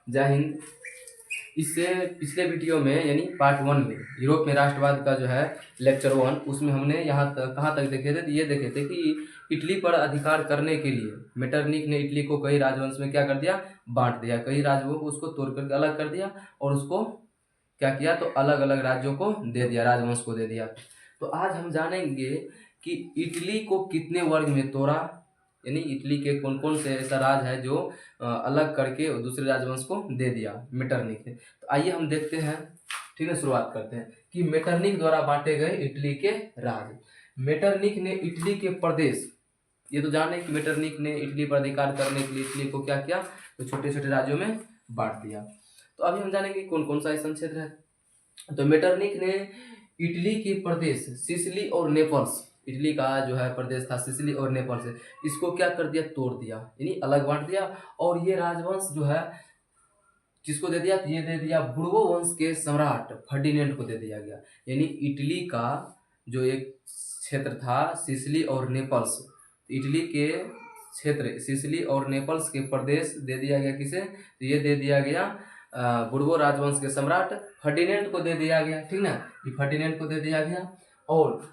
जय हिंद। इससे पिछले वीडियो में यानी पार्ट 1 में यूरोप में राष्ट्रवाद का जो है लेक्चर 1, उसमें हमने यहाँ तक कहाँ तक देखे थे, तो ये देखे थे कि इटली पर अधिकार करने के लिए मेटरनिक ने इटली को कई राजवंश में क्या कर दिया, बांट दिया। कई राज्यों को उसको तोड़ करके अलग कर दिया और उसको क्या किया, तो अलग अलग राज्यों को दे दिया, राजवंश को दे दिया। तो आज हम जानेंगे कि इटली को कितने वर्ग में तोड़ा, यानी इटली के कौन कौन से ऐसा राज है जो अलग करके दूसरे राजवंश को दे दिया मेटरनिक ने। तो आइए हम देखते हैं, ठीक है, शुरुआत करते हैं कि मेटरनिक द्वारा बांटे गए इटली के राज। मेटरनिक ने इटली के प्रदेश, ये तो जाने कि मेटरनिक ने इटली पर अधिकार करने के लिए इटली को क्या किया, तो छोटे छोटे राज्यों में बांट दिया। तो अभी हम जानेंगे कौन कौन सा ऐसा क्षेत्र है। तो मेटरनिक ने इटली के प्रदेश सिसिली और नेपल्स, इटली का जो है प्रदेश था सिसिली और नेपल्स, इसको क्या कर दिया, तोड़ दिया, यानी अलग बांट दिया। और ये राजवंश जो है किसको दे दिया, ये दे दिया बुर्बो वंश के सम्राट फर्डिनेंड को दे दिया गया। यानी इटली का जो एक क्षेत्र था सिसिली और नेपल्स, इटली के क्षेत्र सिसिली और नेपल्स के प्रदेश दे दिया गया किसे, तो ये दे दिया गया बुर्बो राजवंश के सम्राट फर्डिनेंड को दे दिया गया, ठीक ना, ये फर्डिनेंड को दे दिया गया। और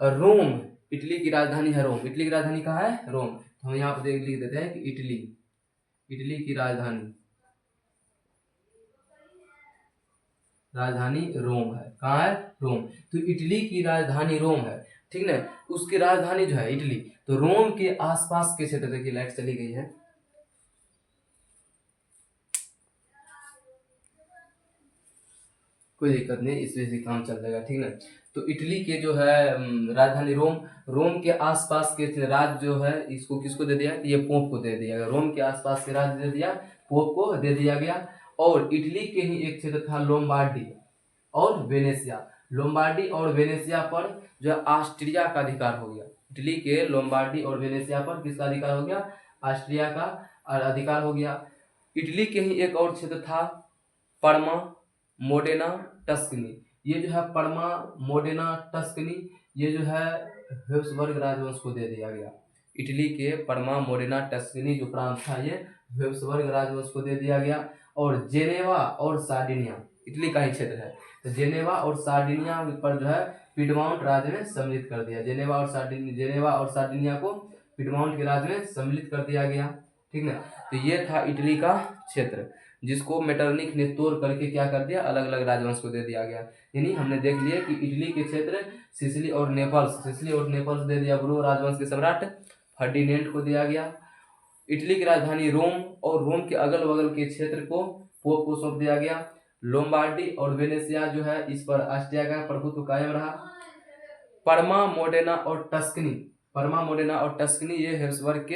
रोम, इटली की राजधानी है रोम, इटली की राजधानी कहाँ है, रोम। तो हम यहाँ पर लिख देते हैं कि इटली, इटली की राजधानी रोम है। कहाँ है, रोम। तो इटली की राजधानी रोम है, ठीक ना। उसकी राजधानी जो है इटली, तो रोम के आसपास के क्षेत्र, देखिए लाइट चली गई है, कोई दिक्कत नहीं, इस वजह से काम चल जाएगा, ठीक ना। तो इटली के जो है राजधानी रोम, रोम के आसपास के राज्य जो है इसको किसको दे दिया, ये पोप को दे दिया गया। रोम के आसपास के राज्य दे दिया, पोप को दे दिया गया। और इटली के ही एक क्षेत्र था लोम्बार्डी और वेनेसिया, लोम्बार्डी और वेनेसिया पर जो है ऑस्ट्रिया का अधिकार हो गया। इटली के लोम्बार्डी और वेनेसिया पर किसका अधिकार हो गया, ऑस्ट्रिया का अधिकार हो गया। इटली के ही एक और क्षेत्र था परमा, मोडेना, टस्कनी। ये जो है परमा, मोडेना, टस्कनी, ये जो है हेब्सबर्ग राजवंश को दे दिया गया। इटली के परमा, मोडेना, टस्कनी जो प्रांत था ये हेब्सबर्ग राजवंश को दे दिया गया। और जेनेवा और सार्डिनिया इटली का ही क्षेत्र है, तो जेनेवा और सार्डिनिया पर जो है पिडमाउंट राज्य में सम्मिलित कर दिया। जेनेवा और सार्डिनिया को पिडमाउंट के राज्य में सम्मिलित कर दिया गया, ठीक ना। तो ये था इटली का क्षेत्र जिसको मेटरनिक ने तोड़ करके क्या कर दिया, अलग अलग राजवंश को दे दिया गया। यानी हमने देख लिया कि इटली के क्षेत्र सिसिली और नेपल्स दे दिया बुर्बो राजवंश के सम्राट फर्डिनेंड को दिया गया। इटली की राजधानी रोम और रोम के अगल बगल के क्षेत्र को पोप को सौंप दिया गया। लोम्बार्डी और वेनेसिया जो है इस पर ऑस्ट्रिया का प्रभुत्व कायम रहा। परमा, मोडेना और टस्कनी ये हेब्सबर्ग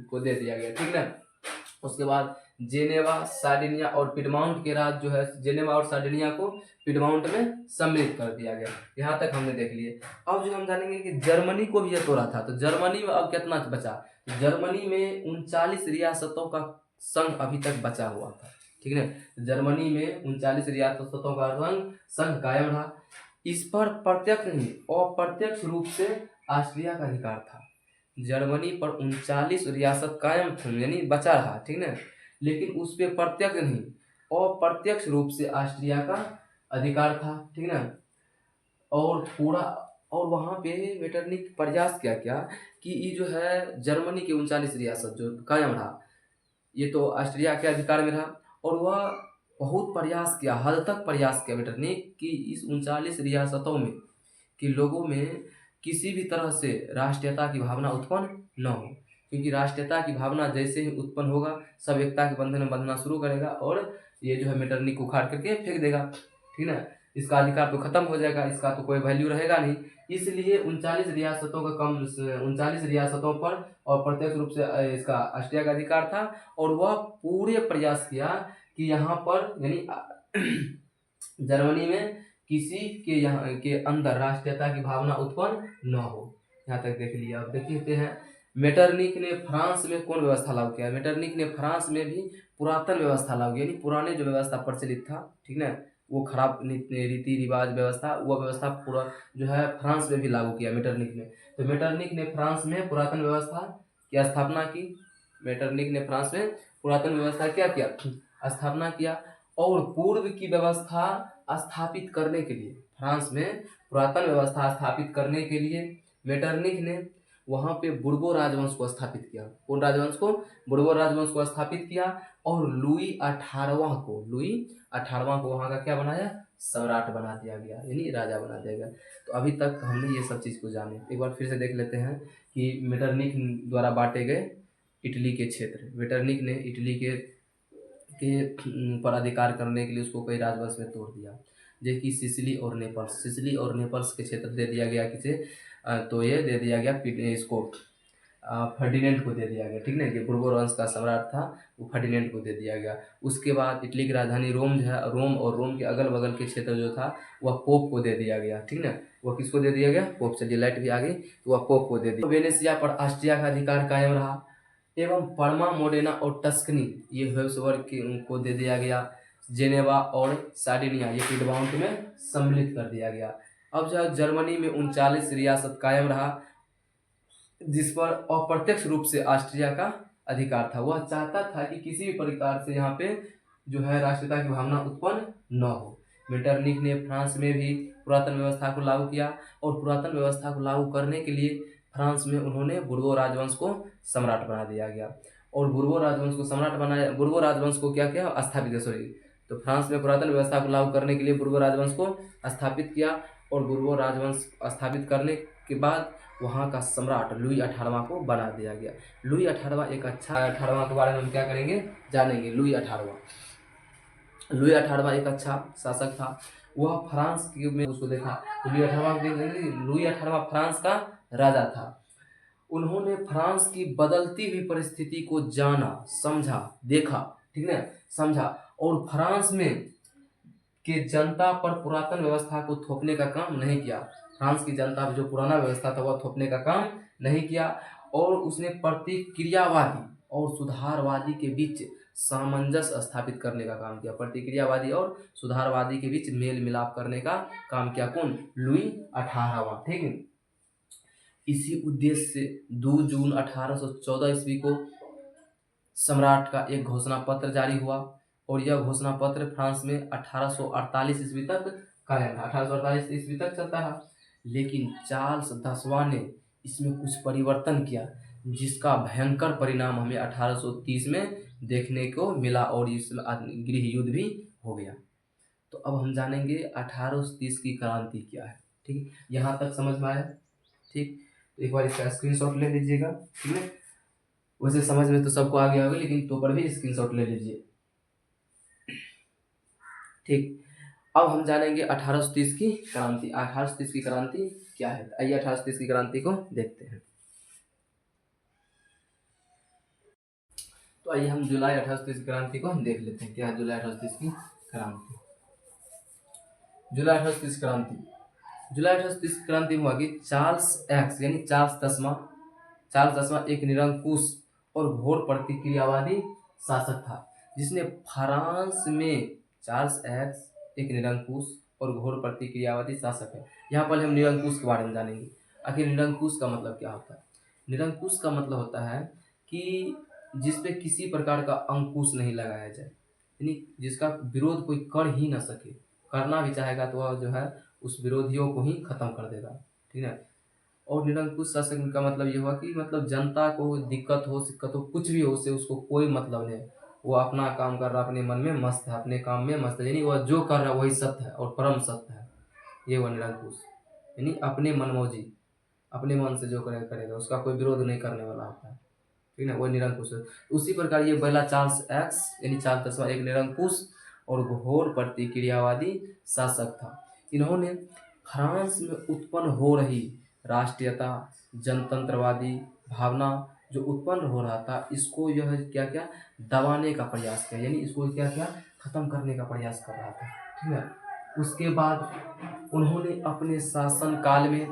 को दे दिया गया, ठीक है। उसके बाद जेनेवा, सार्डिनिया और पिडमाउंट के राज्य जो है जेनेवा और सार्डिनिया को पिडमाउंट में सम्मिलित कर दिया गया। यहाँ तक हमने देख लिए। अब जो हम जानेंगे कि जर्मनी को भी ये तोड़ा था, तो जर्मनी में अब कितना बचा, जर्मनी में 39 रियासतों का संघ अभी तक बचा हुआ था, ठीक है। जर्मनी में 39 रियासतों का संघ कायम रहा। इस पर प्रत्यक्ष नहीं अप्रत्यक्ष रूप से ऑस्ट्रिया का अधिकार था। जर्मनी पर 39 रियासत कायम थे, यानी बचा रहा, ठीक ना, लेकिन उस पर प्रत्यक्ष नहीं अप्रत्यक्ष रूप से ऑस्ट्रिया का अधिकार था, ठीक ना। और वहाँ पे मेटरनिक प्रयास क्या किया कि ये जो है जर्मनी के 39 रियासत जो कायम रहा, ये तो ऑस्ट्रिया के अधिकार में रहा। और वह बहुत प्रयास किया, हद तक प्रयास किया मेटरनिक कि इस 39 रियासतों में कि लोगों में किसी भी तरह से राष्ट्रीयता की भावना उत्पन्न न हो, क्योंकि राष्ट्रीयता की भावना जैसे ही उत्पन्न होगा सब एकता के बंधन में बंधना शुरू करेगा और ये जो है मेटरनिक को उखाड़ करके फेंक देगा, ठीक ना। इसका अधिकार तो खत्म हो जाएगा, इसका तो कोई वैल्यू रहेगा नहीं। इसलिए 39 रियासतों का 39 रियासतों पर और प्रत्यक्ष रूप से इसका ऑस्ट्रिया का अधिकार था। और वह पूरे प्रयास किया कि यहाँ पर यानी जर्मनी में किसी के यहाँ के अंदर राष्ट्रीयता की भावना उत्पन्न न हो। यहाँ तक देख लिया। अब देखते हैं मेटरनिक ने फ्रांस में कौन व्यवस्था लागू किया। मेटरनिक ने फ्रांस में भी पुरातन व्यवस्था लागू, यानी पुराने जो व्यवस्था प्रचलित था, ठीक ना, वो खराब रीति रिवाज व्यवस्था, वो व्यवस्था पूरा जो है फ्रांस में भी लागू किया मेटरनिक ने। तो मेटरनिक ने फ्रांस में पुरातन व्यवस्था की स्थापना की, मेटरनिक ने फ्रांस में पुरातन व्यवस्था क्या किया, स्थापना किया। और पूर्व की व्यवस्था स्थापित करने के लिए, फ्रांस में पुरातन व्यवस्था स्थापित करने के लिए मेटरनिक ने वहां पे बुर्बो राजवंश को स्थापित किया। कौन राजवंश को? बुर्बो राजवंश को स्थापित किया। और लुई 18वां को वहां का क्या बनाया, सम्राट बना दिया गया, यानी राजा बना दिया गया। तो अभी तक हमने ये सब चीज को जाने, एक बार फिर से देख लेते हैं कि मेटरनिक द्वारा बांटे गए इटली के क्षेत्र। मेटरनिक ने इटली के पर अधिकार करने के लिए उसको कई राजवंश में तोड़ दिया, जैसे कि सिसिली और नेपल्स के क्षेत्र दे दिया गया किसे, तो ये दे दिया गया इसको फर्डिनेंड को दे दिया गया, ठीक ना, कि बुर्बो वंश का सम्राट था वो फर्डिनेंड को दे दिया गया। उसके बाद इटली की राजधानी रोम जो है, रोम और रोम के अगल बगल के क्षेत्र जो था वह पोप को दे दिया गया, ठीक ना। वह किसको दे दिया गया? पोप। चलिए लाइट भी आ गई, तो वह पोप को दे दिया। वेनेसिया पर ऑस्ट्रिया का अधिकार कायम रहा, एवं परमा, मोडेना और टस्कनी ये हेब्सबर्ग के उनको दे दिया गया। जेनेवा और सार्डिनिया ये पिडमाउंट में सम्मिलित कर दिया गया। अब जो है जर्मनी में 39 रियासत कायम रहा, जिस पर अप्रत्यक्ष रूप से ऑस्ट्रिया का अधिकार था। वह चाहता था कि किसी भी प्रकार से यहाँ पे जो है राष्ट्रीयता की भावना उत्पन्न न हो। मेटरनिक ने फ्रांस में भी पुरातन व्यवस्था को लागू किया, और पुरातन व्यवस्था को लागू करने के लिए फ्रांस में उन्होंने बुर्बो राजवंश को सम्राट बना दिया गया। और बुर्बो राजवंश को सम्राट बनाया, बुर्बो राजवंश को क्या किया, स्थापित, सॉरी, तो फ्रांस में पुरातन व्यवस्था को लागू करने के लिए बुर्बो राजवंश को स्थापित किया। और बुर्बो राजवंश स्थापित करने के बाद वहाँ का सम्राट लुई 18वां को बना दिया गया। लुई 18वां एक अच्छा, 18वां के बारे में हम क्या करेंगे, जानेंगे। लुई 18वां एक अच्छा शासक था। वह फ्रांस में उसको देखा तो लुई 18वां फ्रांस का राजा था। उन्होंने फ्रांस की बदलती हुई परिस्थिति को जाना, समझा, देखा, ठीक है, समझा, और फ्रांस में के जनता पर पुरातन व्यवस्था को थोपने का काम नहीं किया। फ्रांस की जनता पर जो पुराना व्यवस्था था वह थोपने का काम नहीं किया, और उसने प्रतिक्रियावादी और सुधारवादी के बीच सामंजस्य स्थापित करने का काम किया। प्रतिक्रियावादी और सुधारवादी के बीच मेल मिलाप करने का काम किया। कौन? लुई 18वां, ठीक है। इसी उद्देश्य से 2 जून 1814 ईस्वी को सम्राट का एक घोषणा पत्र जारी हुआ, और यह घोषणा पत्र फ्रांस में 1848 ईस्वी तक कायम रहा, 1848 ईस्वी तक चलता रहा। लेकिन चार्ल्स 10वां ने इसमें कुछ परिवर्तन किया, जिसका भयंकर परिणाम हमें 1830 में देखने को मिला, और इस गृह युद्ध भी हो गया। तो अब हम जानेंगे 1830 की क्रांति क्या है, ठीक है। यहाँ तक समझ में आया? ठीक, एक बार इसका स्क्रीनशॉट ले लीजिएगा, ठीक है। वैसे समझ में तो सबको आ गया होगा, लेकिन तो पर भी स्क्रीनशॉट ले लीजिए, ठीक। अब हम जानेंगे 1830 की क्रांति। 1830 की क्रांति क्या है? आइए 1830 की क्रांति को देखते हैं। तो आइए हम जुलाई 1830 की क्रांति को देख लेते हैं। क्या है जुलाई 1830 की क्रांति? जुलाई 1830 क्रांति, जुलाई 1830 क्रांति हुआ कि चार्ल्स एक्स यानी चार्ल्स दसवां एक निरंकुश और घोर प्रतिक्रियावादी शासक था, जिसने फ्रांस में, चार्ल्स एक्स एक निरंकुश और घोर प्रतिक्रियावादी शासक है। यहाँ पर हम निरंकुश के बारे में जानेंगे। आखिर निरंकुश का मतलब क्या होता है? निरंकुश का मतलब होता है कि जिसपे किसी प्रकार का अंकुश नहीं लगाया जाए, यानी जिसका विरोध कोई कर ही ना सके, करना भी चाहेगा तो वह जो है उस विरोधियों को ही खत्म कर देगा, ठीक है। और निरंकुश शासन का मतलब ये हुआ कि मतलब जनता को दिक्कत हो, सिक्कत हो, कुछ भी हो, उससे उसको कोई मतलब नहीं। वो अपना काम कर रहा, अपने मन में मस्त है, अपने काम में मस्त है, यानी वह जो कर रहा है वही सत्य है और परम सत्य है। ये हुआ निरंकुश, यानी अपने मनमौजी, अपने मन से जो करेगा उसका कोई विरोध नहीं करने वाला होता है, ठीक है, वह निरंकुश है। उसी प्रकार ये पहला चार्ल्स एक्स यानी चार्ल्स दसवां एक निरंकुश और घोर प्रतिक्रियावादी शासक था। इन्होंने फ्रांस में उत्पन्न हो रही राष्ट्रीयता, जनतंत्रवादी भावना जो उत्पन्न हो रहा था, इसको यह क्या क्या दबाने का प्रयास किया, यानी इसको क्या क्या खत्म करने का प्रयास कर रहा था, ठीक है। उसके बाद उन्होंने अपने शासन काल में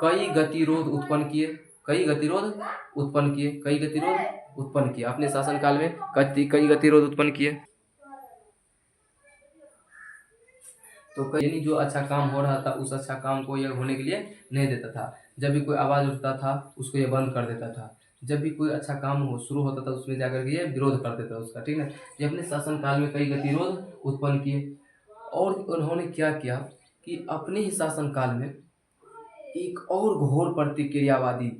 कई गतिरोध उत्पन्न किए, कई गतिरोध उत्पन्न किए अपने शासन काल में, कई गतिरोध उत्पन्न किए। तो यानी जो अच्छा काम हो रहा था उस अच्छा काम को यह होने के लिए नहीं देता था। जब भी कोई आवाज उठता था उसको यह बंद कर देता था। जब भी कोई अच्छा काम हो शुरू होता था उसमें जाकर के ये विरोध करते थे उसका, ठीक है। ये अपने शासनकाल में कई गतिरोध उत्पन्न किए। और उन्होंने क्या किया कि अपने ही शासनकाल में एक और घोर प्रतिक्रियावादी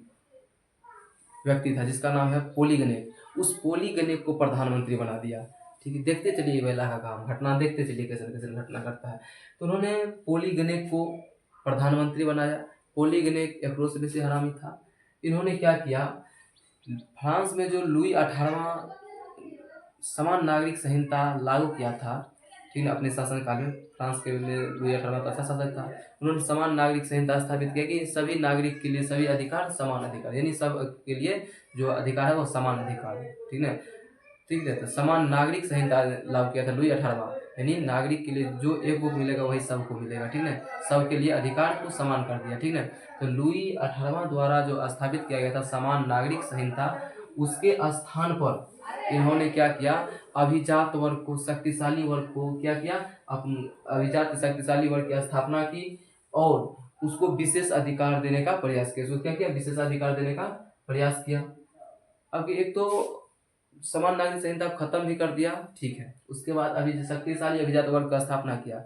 व्यक्ति था जिसका नाम है पोलीगनेक। उस पोलीगनेक को प्रधानमंत्री बना दिया, ठीक है। देखते चलिए बेला का काम, घटना देखते चलिए कैसे कैसे घटना करता है। तो उन्होंने पोलीगनेक को प्रधानमंत्री बनाया। पोलीगनेक एक से हरामी था। इन्होंने क्या किया, फ्रांस में जो लुई 18वां समान नागरिक संहिता लागू किया था, ठीक है, अपने शासनकाल में। फ्रांस के लिए लुई 18वां तो अच्छा शासक था। उन्होंने समान नागरिक संहिता स्थापित किया कि सभी नागरिक के लिए सभी अधिकार समान अधिकार, यानी सब के लिए जो अधिकार है वो समान अधिकार है, ठीक है। ठीक है, तो समान नागरिक संहिता लागू किया था लुई 18वां, यानी नागरिक के लिए जो एक को मिलेगा वही सबको मिलेगा, ठीक है। सबके लिए अधिकार को समान कर दिया, ठीक है। तो लुई 18वां द्वारा जो स्थापित किया गया था समान नागरिक संहिता, उसके स्थान पर इन्होंने क्या किया, अभिजात वर्ग को, शक्तिशाली वर्ग को क्या किया, अभिजात शक्तिशाली वर्ग की स्थापना की और उसको विशेष अधिकार देने का प्रयास किया। उसको क्या किया, विशेष अधिकार देने का प्रयास किया। अब एक तो समान नागरिक संहिता खत्म भी कर दिया, ठीक है। उसके बाद अभी शक्तिशाली अभिजात वर्ग का स्थापना किया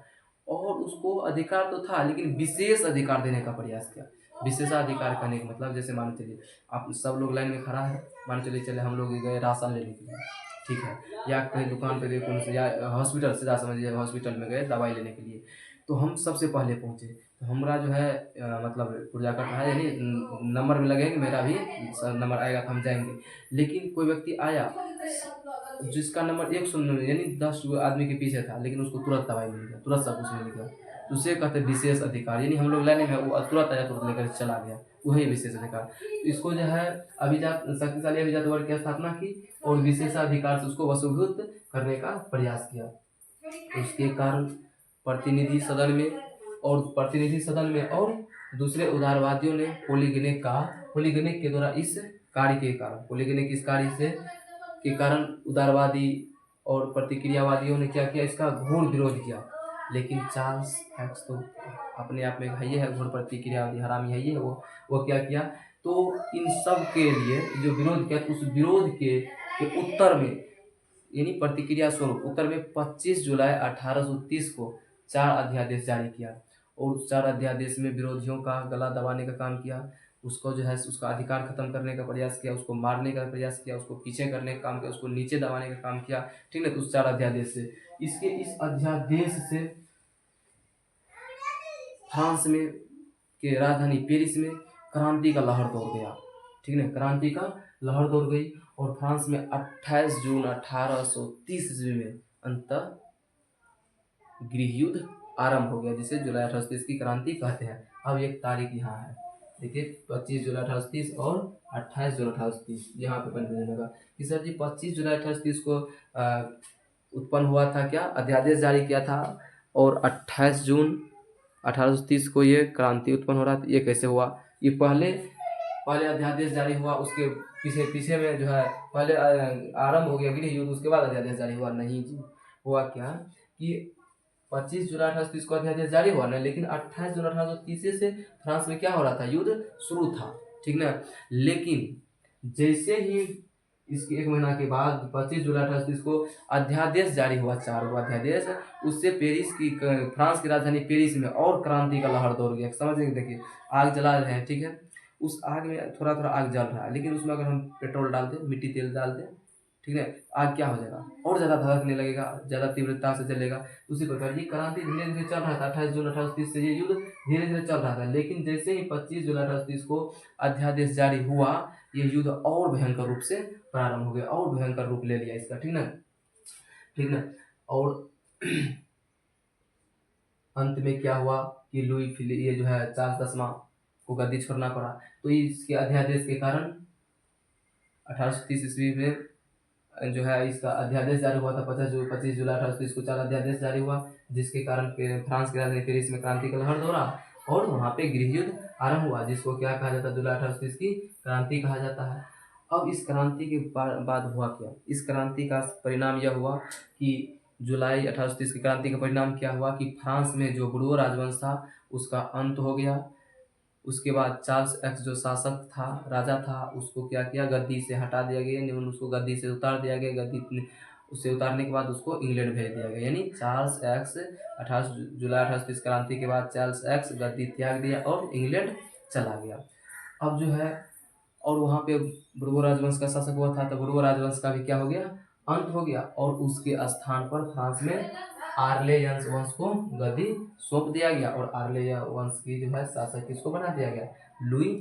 और उसको अधिकार तो था लेकिन विशेष अधिकार देने का प्रयास किया। विशेषाधिकार करने का मतलब जैसे मान चलिए आप सब लोग लाइन में खड़ा है, मान चलिए चले हम लोग गए राशन लेने के लिए, ठीक है, या कहीं दुकान पे गए कौन से, या हॉस्पिटल सीधा समझिए हॉस्पिटल में गए दवाई लेने के लिए, तो हम सबसे पहले पहुंचे। तो हमारा जो है मतलब पुर्जा कट है, यानी नंबर में लगेंगे, मेरा भी नंबर आएगा तो हम जाएंगे। लेकिन कोई व्यक्ति आया जिसका नंबर 100 यानी 10 आदमी के पीछे था, लेकिन उसको तुरंत दवाई मिल गया, तुरंत सब कुछ मिल गया, तो उसे कहते हैं विशेष अधिकार। यानी हम लोग लाइन में, वो तुरंत आया तुरंत लेकर चला गया, वही विशेष अधिकार। तो इसको जो है अभिजात शक्तिशाली अभिजात वर्ग की स्थापना की और विशेषाधिकार से उसको वसूभूत करने का प्रयास किया। उसके कारण प्रतिनिधि सदन में और दूसरे उदारवादियों ने पोलीगनेक के द्वारा इस कार्य के कारण, पोलीगनेक इस कार्य से के कारण उदारवादी और प्रतिक्रियावादियों ने क्या किया, इसका घोर विरोध किया। लेकिन चार्ल्स फैक्स तो अपने आप में है ही है घोर प्रतिक्रियावादी, हरामी है ही है। वो क्या किया, तो इन सब के लिए जो विरोध किया, उस विरोध के उत्तर में, यानी प्रतिक्रिया स्वरूप उत्तर में 25 जुलाई 1830 को 4 अध्यादेश जारी किया और उस 4 अध्यादेश में विरोधियों का गला दबाने का काम किया, उसको जो है उसका अधिकार खत्म करने का प्रयास किया, उसको मारने का प्रयास किया, उसको पीछे करने का काम किया, उसको नीचे दबाने का काम किया, ठीक है। तो उस 4 अध्यादेश से, इसके इस अध्यादेश से फ्रांस में के राजधानी पेरिस में क्रांति का लहर दौड़ गया, ठीक है, क्रांति का लहर दौड़ गई और फ्रांस में 28 जून 1830 ईस्वी में अंततः गृह युद्ध आरंभ हो गया, जिसे जुलाई 1830 की क्रांति कहते हैं। अब एक तारीख यहाँ है, देखिए 25 जुलाई 1830 और 28 जुलाई 1830, यहाँ पे कन्फ्यूजन होगा कि सर जी 25 जुलाई 1830 को उत्पन्न हुआ था क्या, अध्यादेश जारी किया था, और 28 जून 1830 को ये क्रांति उत्पन्न हो रहा था, ये कैसे हुआ। ये पहले अध्यादेश जारी हुआ, उसके पीछे में जो है पहले आरंभ हो गया गृह युद्ध, उसके बाद अध्यादेश जारी हुआ। नहीं जी, हुआ क्या कि 25 जुलाई 1830 को अध्यादेश जारी हुआ ना, लेकिन 28 जुलाई 1830 से फ्रांस में क्या हो रहा था, युद्ध शुरू था, ठीक ना। लेकिन जैसे ही इसके 1 महीना के बाद 25 जुलाई 1830 को अध्यादेश जारी हुआ, 4 अध्यादेश, उससे फ्रांस की राजधानी पेरिस में और क्रांति का लहर दौड़ गया। समझ गए, देखिए आग जला रहे हैं, ठीक है, उस आग में थोड़ा थोड़ा आग जल रहा है, लेकिन उसमें अगर हम पेट्रोल डाल दें, मिट्टी तेल डाल दें, ठीक है, आग क्या हो जाएगा, और ज़्यादा धड़कने लगेगा, ज़्यादा तीव्रता से जलेगा। उसी प्रकार ये क्रांति धीरे धीरे चल रहा था। 28 जून 1830 से ये युद्ध धीरे धीरे चल रहा था, लेकिन जैसे ही 25 जुलाई 1830 को अध्यादेश जारी हुआ, ये युद्ध और भयंकर रूप से प्रारंभ हो गया, और भयंकर रूप ले लिया इसका, ठीक ना। और अंत में क्या हुआ कि लुई फिलिप, ये जो है चार्ल्स 10वां को गद्दी छोड़ना पड़ा। तो इसके अध्यादेश के कारण 1830 ईस्वी में जो है इसका अध्यादेश जारी हुआ था। 25 जुलाई 1830 को 4 अध्यादेश जारी हुआ, जिसके कारण फ्रांस की राजधानी पेरिस में क्रांति का लहर दौड़ा और वहाँ पे गृह युद्ध आरंभ हुआ, जिसको क्या कहा जाता है, जुलाई 1830 की क्रांति कहा जाता है। अब इस क्रांति के बाद हुआ क्या, इस क्रांति का परिणाम यह हुआ कि जुलाई 1830 की क्रांति का परिणाम क्या हुआ कि फ्रांस में जो बुर्बो राजवंश था उसका अंत हो गया। उसके बाद चार्ल्स एक्स जो शासक था, राजा था, उसको क्या किया, गद्दी से हटा दिया गया, यानी उसको गद्दी से उतार दिया गया। गद्दी उससे उतारने के बाद उसको इंग्लैंड भेज दिया गया। यानी चार्ल्स एक्स 18 जुलाई 1830 क्रांति के बाद चार्ल्स एक्स गद्दी त्याग दिया और इंग्लैंड चला गया। अब जो है, और वहाँ पे बुर्बो राजवंश का शासक हुआ था, तो बुर्बो राजवंश का भी क्या हो गया, अंत हो गया। और उसके स्थान पर फ्रांस में आर्लेयंस वंश को गद्दी सौंप दिया गया। और आर्लेय वंश की जो है शासक किसको बना दिया गया, लुई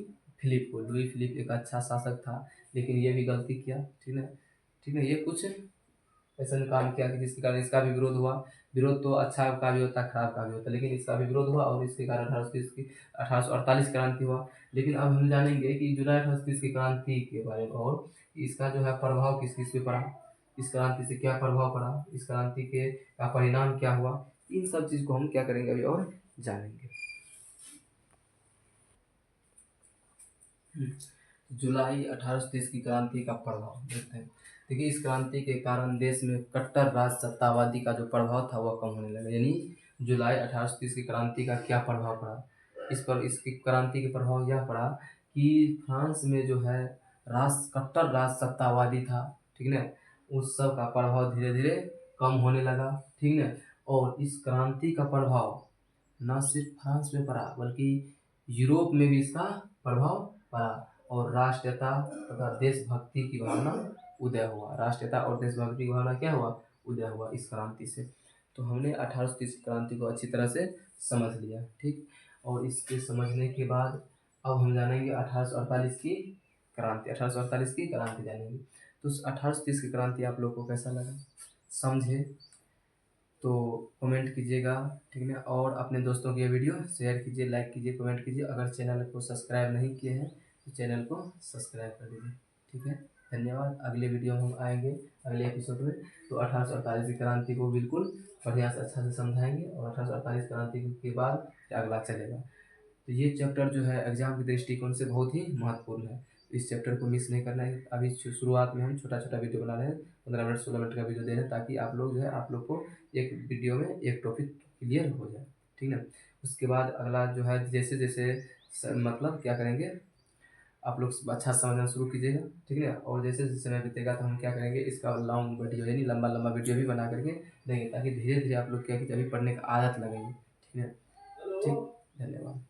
फिलिप को। लुई फिलिप एक अच्छा शासक था, लेकिन ये भी गलती किया, ठीक है, ठीक है। ये कुछ ऐसा काम किया कि जिसके कारण इसका भी विरोध हुआ। विरोध तो अच्छा का भी होता है, खराब का भी होता है, लेकिन इसका भी विरोध हुआ और इसके कारण 1838 क्रांति हुआ। लेकिन अब हम जानेंगे कि जुलाई 1830 की क्रांति के बारे में, और इसका जो है प्रभाव किस किस पे पड़ा, इस क्रांति से क्या प्रभाव पड़ा, इस क्रांति के का परिणाम क्या हुआ, इन सब चीज़ को हम क्या करेंगे अभी और जानेंगे। जुलाई 1830 की क्रांति का प्रभाव देखते हैं। देखिए, इस क्रांति के कारण देश में कट्टर राज सत्तावादी का जो प्रभाव था वह कम होने लगा। यानी जुलाई 1830 की क्रांति का क्या प्रभाव पड़ा, इस पर इसकी क्रांति के प्रभाव यह पड़ा कि फ्रांस में जो है कट्टर राज सत्तावादी था, ठीक है, उस सब का प्रभाव धीरे धीरे कम होने लगा, ठीक है। और इस क्रांति का प्रभाव न सिर्फ फ्रांस में पड़ा बल्कि यूरोप में भी इसका प्रभाव पड़ा। और राष्ट्रीयता तथा देशभक्ति की भावना उदय हुआ। राष्ट्रीयता और देशभक्ति की भावना क्या हुआ, उदय हुआ इस क्रांति से। तो हमने 1830 क्रांति को अच्छी तरह से समझ लिया, ठीक। और इसके समझने के बाद अब हम जानेंगे 1848 की क्रांति। 1848 की क्रांति जानेंगे। तो 1830 की क्रांति आप लोग को कैसा लगा, समझे तो कमेंट कीजिएगा, ठीक है। और अपने दोस्तों को ये वीडियो शेयर कीजिए, लाइक कीजिए, कमेंट कीजिए। अगर चैनल को सब्सक्राइब नहीं किए हैं तो चैनल को सब्सक्राइब कर दीजिए, ठीक है। धन्यवाद। अगले वीडियो में हम आएंगे, अगले एपिसोड में, तो 1848 की क्रांति को बिल्कुल बढ़िया से अच्छा से समझाएंगे। और 1848 क्रांति के बाद अगला चलेगा। तो ये चैप्टर जो है एग्जाम के दृष्टिकोण से बहुत ही महत्वपूर्ण है। इस चैप्टर को मिस नहीं करना है। अभी शुरुआत में हम छोटा छोटा वीडियो बना रहे हैं, 15 मिनट 16 मिनट का वीडियो दे रहे हैं, ताकि आप लोग जो है आप लोग को एक वीडियो में एक टॉपिक क्लियर हो जाए, ठीक है। उसके बाद अगला जो है जैसे जैसे मतलब क्या करेंगे, आप लोग अच्छा समझना शुरू कीजिएगा, ठीक है। और जैसे जैसे समय बीतेगा तो हम क्या करेंगे, इसका लॉन्ग वीडियो यानी लंबा लंबा वीडियो भी बना करके देंगे, ताकि धीरे धीरे आप लोग क्या कि अभी पढ़ने का आदत लगेगी, ठीक है। ठीक, धन्यवाद।